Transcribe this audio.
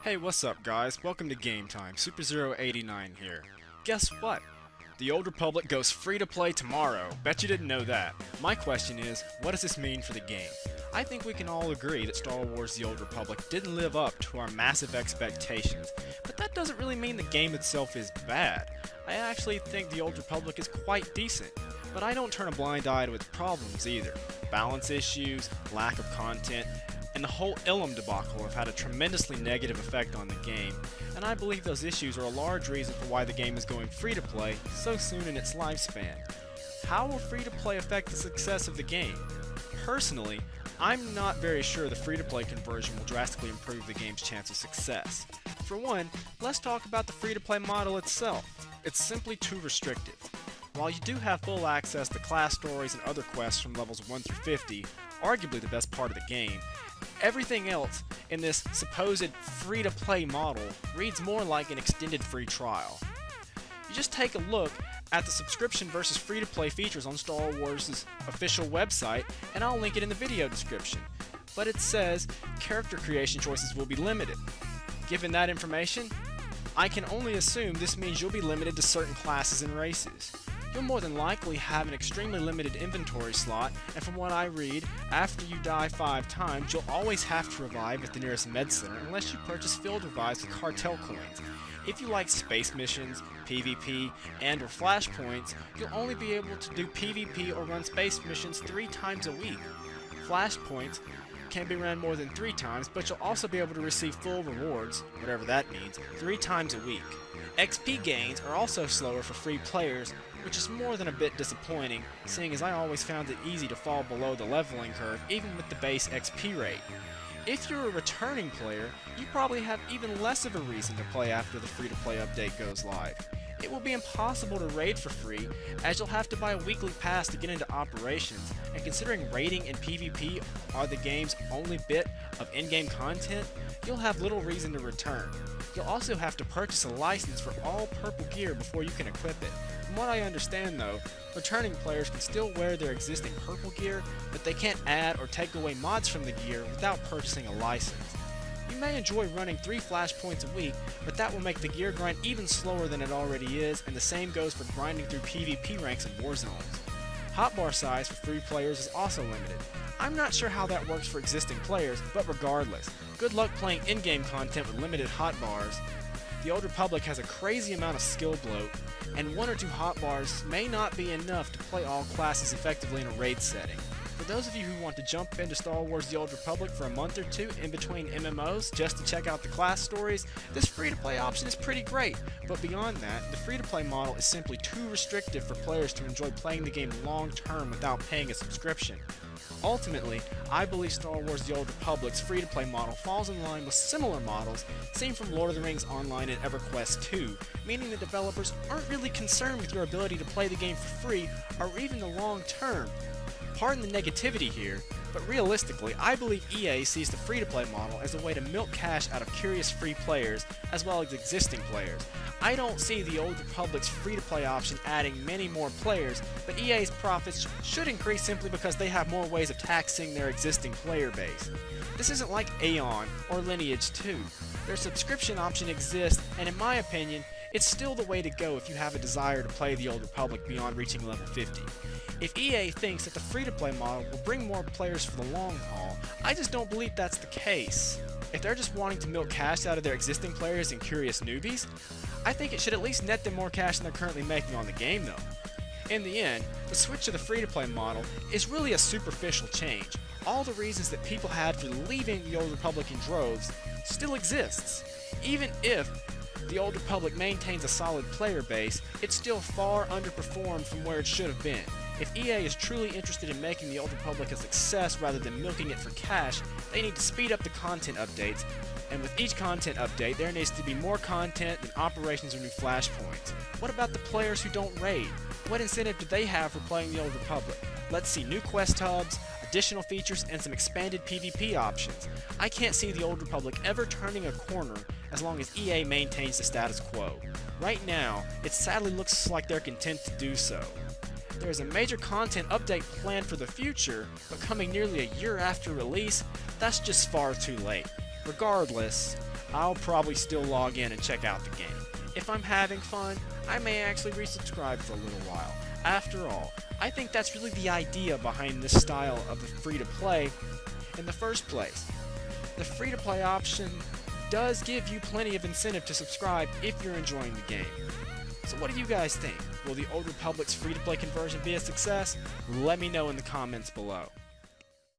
Hey, what's up guys? Welcome to Game Time. Super089 here. Guess what? The Old Republic goes free to play tomorrow. Bet you didn't know that. My question is, what does this mean for the game? I think we can all agree that Star Wars The Old Republic didn't live up to our massive expectations, but that doesn't really mean the game itself is bad. I actually think The Old Republic is quite decent, but I don't turn a blind eye to its problems either. Balance issues, lack of content, and the whole Ilum debacle have had a tremendously negative effect on the game, and I believe those issues are a large reason for why the game is going free to play so soon in its lifespan. How will free to play affect the success of the game? Personally, I'm not very sure the free to play conversion will drastically improve the game's chance of success. For one, let's talk about the free to play model itself. It's simply too restrictive. While you do have full access to class stories and other quests from levels 1 through 50, arguably the best part of the game, everything else in this supposed free-to-play model reads more like an extended free trial. You just take a look at the subscription versus free-to-play features on Star Wars' official website, and I'll link it in the video description. But it says character creation choices will be limited. Given that information, I can only assume this means you'll be limited to certain classes and races. You'll more than likely have an extremely limited inventory slot, and from what I read, after you die 5 times, you'll always have to revive at the nearest med center unless you purchase field revives with cartel coins. If you like space missions, PvP, and or flashpoints, you'll only be able to do PvP or run space missions 3 times a week. Flashpoints can be run more than 3 times, but you'll also be able to receive full rewards, whatever that means, 3 times a week. XP gains are also slower for free players, which is more than a bit disappointing, seeing as I always found it easy to fall below the leveling curve even with the base XP rate. If you're a returning player, you probably have even less of a reason to play after the free-to-play update goes live. It will be impossible to raid for free, as you'll have to buy a weekly pass to get into operations, and considering raiding and PvP are the game's only bit of in-game content, you'll have little reason to return. You'll also have to purchase a license for all purple gear before you can equip it. From what I understand though, returning players can still wear their existing purple gear, but they can't add or take away mods from the gear without purchasing a license. You may enjoy running 3 flashpoints a week, but that will make the gear grind even slower than it already is, and the same goes for grinding through PvP ranks in war zones. Hotbar size for free players is also limited. I'm not sure how that works for existing players, but regardless, good luck playing in-game content with limited hotbars. The Old Republic has a crazy amount of skill bloat, and 1 or 2 hotbars may not be enough to play all classes effectively in a raid setting. For those of you who want to jump into Star Wars The Old Republic for a month or 2 in between MMOs just to check out the class stories, this free-to-play option is pretty great, but beyond that, the free-to-play model is simply too restrictive for players to enjoy playing the game long-term without paying a subscription. Ultimately, I believe Star Wars The Old Republic's free-to-play model falls in line with similar models seen from Lord of the Rings Online and EverQuest 2, meaning the developers aren't really concerned with your ability to play the game for free or even the long term. Pardon the negativity here, but realistically, I believe EA sees the free-to-play model as a way to milk cash out of curious free players as well as existing players. I don't see the Old Republic's free-to-play option adding many more players, but EA's profits should increase simply because they have more ways of taxing their existing player base. This isn't like Aeon or Lineage 2. Their subscription option exists, and in my opinion, it's still the way to go if you have a desire to play the Old Republic beyond reaching level 50. If EA thinks that the free-to-play model will bring more players for the long haul, I just don't believe that's the case. If they're just wanting to milk cash out of their existing players and curious newbies, I think it should at least net them more cash than they're currently making on the game though. In the end, the switch to the free-to-play model is really a superficial change. All the reasons that people had for leaving the Old Republic in droves still exists. Even if the Old Republic maintains a solid player base, it's still far underperformed from where it should have been. If EA is truly interested in making the Old Republic a success rather than milking it for cash, they need to speed up the content updates, and with each content update, there needs to be more content than operations or new flashpoints. What about the players who don't raid? What incentive do they have for playing the Old Republic? Let's see new quest hubs, additional features, and some expanded PvP options. I can't see the Old Republic ever turning a corner as long as EA maintains the status quo. Right now, it sadly looks like they're content to do so. There is a major content update planned for the future, but coming nearly a year after release, that's just far too late. Regardless, I'll probably still log in and check out the game. If I'm having fun, I may actually resubscribe for a little while. After all, I think that's really the idea behind this style of the free-to-play in the first place. The free-to-play option does give you plenty of incentive to subscribe if you're enjoying the game. So what do you guys think? Will the Old Republic's free-to-play conversion be a success? Let me know in the comments below.